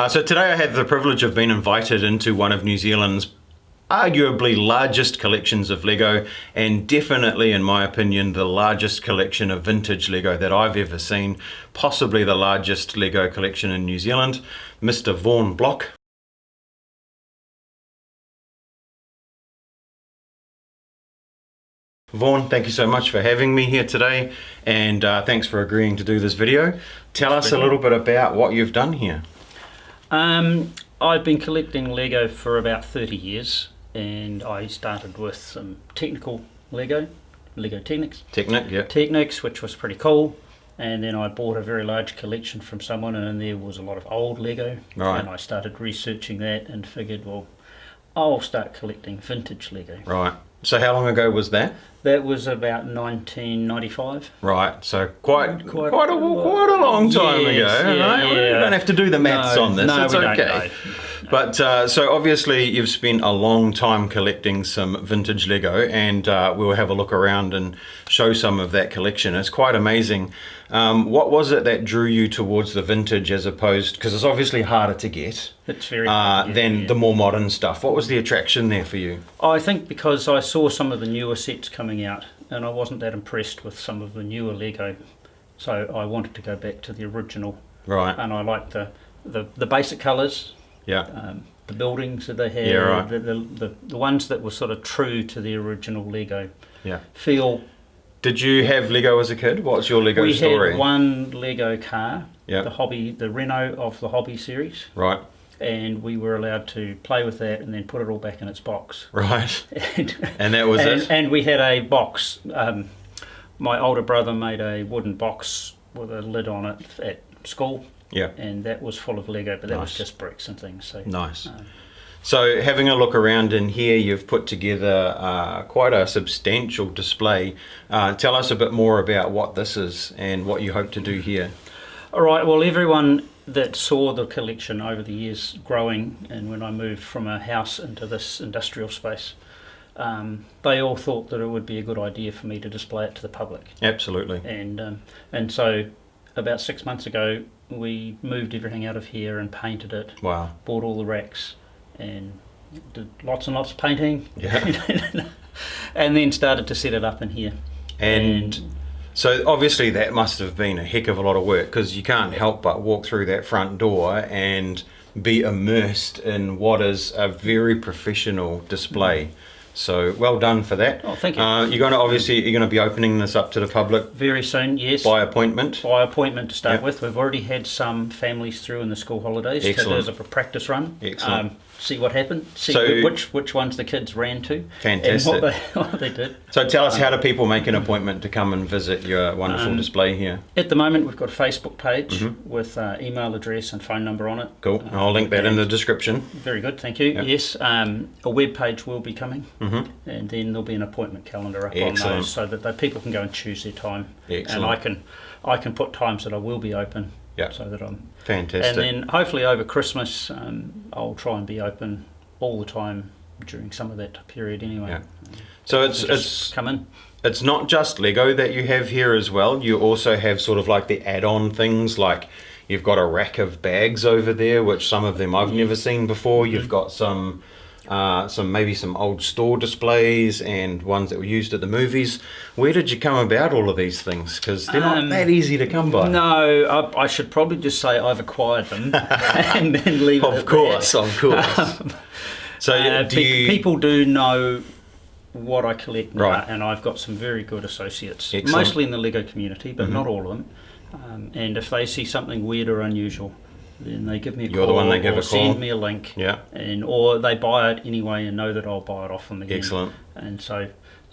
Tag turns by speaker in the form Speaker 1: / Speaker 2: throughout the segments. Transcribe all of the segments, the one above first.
Speaker 1: So today I have the privilege of being invited into one of New Zealand's arguably largest collections of Lego, and definitely, in my opinion, the largest collection of vintage Lego that I've ever seen, possibly the largest Lego collection in New Zealand, Mr. Vaughan Block. Vaughan, thank you so much for having me here today, and thanks for agreeing to do this video. Tell us a little bit about what you've done here.
Speaker 2: I've been collecting Lego for about 30 years, and I started with some technical Lego Technics. Technics, which was pretty cool, and then I bought a very large collection from someone, and in there was a lot of old Lego,
Speaker 1: Right.
Speaker 2: and I started researching that and figured, well, I'll start collecting vintage Lego.
Speaker 1: Right. So how long ago was that?
Speaker 2: That was about 1995.
Speaker 1: Right, so quite a long time ago.
Speaker 2: Yeah.
Speaker 1: You don't have to do the maths on this.
Speaker 2: No,
Speaker 1: it's
Speaker 2: we
Speaker 1: okay.
Speaker 2: don't, no.
Speaker 1: But so obviously you've spent a long time collecting some vintage Lego, and we'll have a look around and show some of that collection. It's quite amazing. What was it that drew you towards the vintage as opposed, because it's obviously harder to get
Speaker 2: It's very hard,
Speaker 1: than the more modern stuff. What was the attraction there for you?
Speaker 2: I think because I saw some of the newer sets coming out, and I wasn't that impressed with some of the newer Lego, so I wanted to go back to the original.
Speaker 1: Right.
Speaker 2: And I liked the basic colours.
Speaker 1: Yeah.
Speaker 2: The buildings that they had,
Speaker 1: Yeah, right.
Speaker 2: the ones that were sort of true to the original Lego
Speaker 1: Yeah.
Speaker 2: feel.
Speaker 1: Did you have Lego as a kid? What's your Lego story?
Speaker 2: We had one Lego car,
Speaker 1: Yeah.
Speaker 2: the Renault of the Hobby series,
Speaker 1: Right.
Speaker 2: and we were allowed to play with that and then put it all back in its box.
Speaker 1: Right. And that was it?
Speaker 2: And we had a box. My older brother made a wooden box with a lid on it at school.
Speaker 1: Yeah.
Speaker 2: And that was full of Lego, but that was
Speaker 1: Nice.
Speaker 2: just bricks and things. So
Speaker 1: Nice. So having a look around in here, you've put together quite a substantial display. Tell us a bit more about what this is and what you hope to do here.
Speaker 2: All right, well, everyone that saw the collection over the years growing, and when I moved from a house into this industrial space, they all thought that it would be a good idea for me to display it to the public.
Speaker 1: Absolutely.
Speaker 2: And so about 6 months ago, we moved everything out of here and painted it.
Speaker 1: Wow.
Speaker 2: Bought all the racks and did lots and lots of painting.
Speaker 1: Yeah.
Speaker 2: And then started to set it up in here.
Speaker 1: And so obviously that must have been a heck of a lot of work, because you can't help but walk through that front door and be immersed in what is a very professional display. So well done for that.
Speaker 2: Oh, thank you.
Speaker 1: You're going to be opening this up to the public
Speaker 2: Very soon, yes.
Speaker 1: by appointment.
Speaker 2: By appointment to start
Speaker 1: Yep.
Speaker 2: with. We've already had some families through in the school holidays
Speaker 1: Excellent.
Speaker 2: as a practice run.
Speaker 1: Excellent.
Speaker 2: See what happened. See
Speaker 1: So-
Speaker 2: which ones the kids ran to.
Speaker 1: Fantastic.
Speaker 2: And what they did.
Speaker 1: So tell us, how do people make an appointment to come and visit your wonderful display here?
Speaker 2: At the moment, we've got a Facebook page with email address and phone number on it.
Speaker 1: Cool. I'll link that in the description.
Speaker 2: Very good, thank you.
Speaker 1: Yep.
Speaker 2: Yes, a web page will be coming, and then there'll be an appointment calendar up on
Speaker 1: Excellent.
Speaker 2: those, so that people can go and choose their time.
Speaker 1: Excellent.
Speaker 2: And I can put times that I will be open,
Speaker 1: Yep.
Speaker 2: so that I'm.
Speaker 1: Fantastic.
Speaker 2: And then hopefully over Christmas, I'll try and be open all the time during some of that period anyway.
Speaker 1: Yeah. So
Speaker 2: Just come in.
Speaker 1: it's not just Lego that you have here as well. You also have sort of like the add-on things, like you've got a rack of bags over there, which some of them I've never seen before. You've got some old store displays and ones that were used at the movies. Where did you come about all of these things? Because they're not that easy to come by.
Speaker 2: No, I should probably just say I've acquired them and then leave it at
Speaker 1: Of course. So
Speaker 2: people do know what I collect now,
Speaker 1: Right.
Speaker 2: and I've got some very good associates,
Speaker 1: Excellent.
Speaker 2: mostly in the Lego community, but not all of them. And if they see something weird or unusual, then they give me a call.
Speaker 1: You're the one they give
Speaker 2: or
Speaker 1: a call?
Speaker 2: send me a link.
Speaker 1: Yeah.
Speaker 2: Or they buy it anyway and know that I'll buy it off them again.
Speaker 1: Excellent.
Speaker 2: And so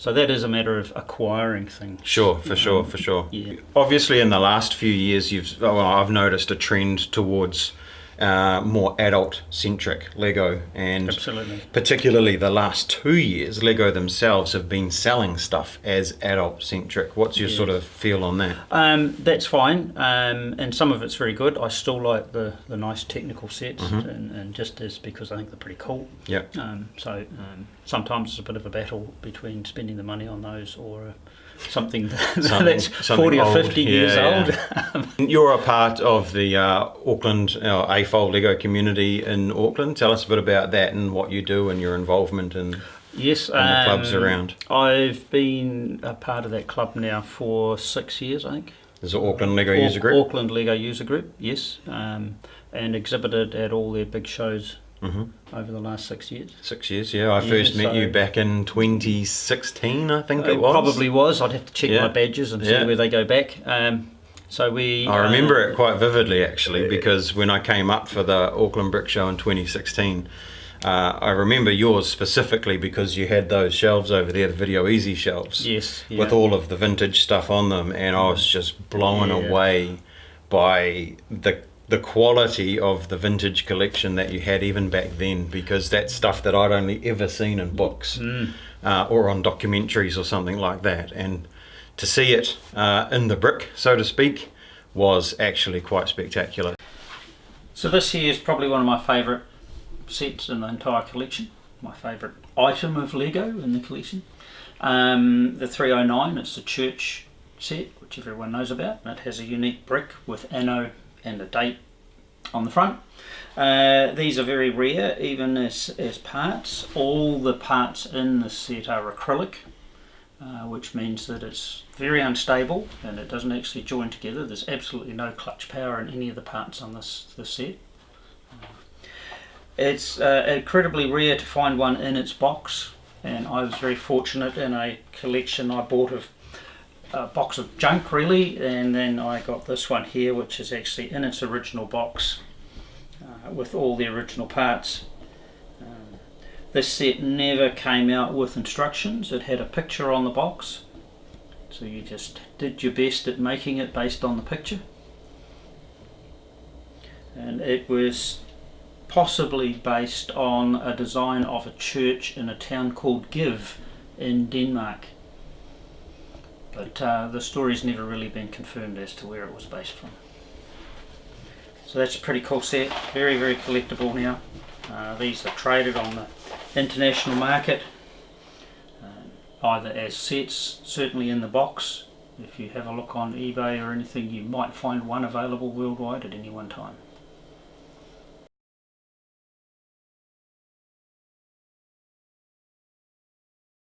Speaker 2: that is a matter of acquiring things.
Speaker 1: Sure, for sure.
Speaker 2: Yeah.
Speaker 1: Obviously, in the last few years, I've noticed a trend towards more adult-centric Lego, and
Speaker 2: Absolutely.
Speaker 1: particularly the last 2 years, Lego themselves have been selling stuff as adult-centric. What's your sort of feel on that?
Speaker 2: That's fine, and some of it's very good. I still like the nice technical sets, and just as because I think they're pretty cool.
Speaker 1: Yeah.
Speaker 2: Sometimes it's a bit of a battle between spending the money on those or something that's 40 or 50 years old.
Speaker 1: You're a part of the Auckland AFOL Lego community in Auckland. Tell us a bit about that and what you do and your involvement in the clubs around.
Speaker 2: I've been a part of that club now for 6 years, I think.
Speaker 1: There's an Auckland Lego User Group?
Speaker 2: Auckland Lego User Group, yes. And exhibited at all their big shows over the last 6 years.
Speaker 1: 6 years, yeah. I first met you back in 2016, I think it was.
Speaker 2: Probably was. I'd have to check my badges and see where they go back. I
Speaker 1: remember it quite vividly, actually, because when I came up for the Auckland Brick Show in 2016, I remember yours specifically because you had those shelves over there, the Video Easy shelves, with all of the vintage stuff on them, and I was just blown away by the quality of the vintage collection that you had even back then, because that's stuff that I'd only ever seen in books or on documentaries or something like that, and to see it in the brick, so to speak, was actually quite spectacular.
Speaker 2: So this here is probably one of my favourite sets in the entire collection, my favourite item of Lego in the collection. The 309, it's a church set which everyone knows about, and it has a unique brick with anno and a date on the front. These are very rare even as parts. All the parts in this set are acrylic, which means that it's very unstable and it doesn't actually join together. There's absolutely no clutch power in any of the parts on this set. It's incredibly rare to find one in its box, and I was very fortunate in a collection I bought of a box of junk really, and then I got this one here which is actually in its original box with all the original parts. This set never came out with instructions. It had a picture on the box, so you just did your best at making it based on the picture, and it was possibly based on a design of a church in a town called Give in Denmark, but the story's never really been confirmed as to where it was based from. So that's a pretty cool set, very, very collectible now. These are traded on the international market, either as sets, certainly in the box. If you have a look on eBay or anything, you might find one available worldwide at any one time.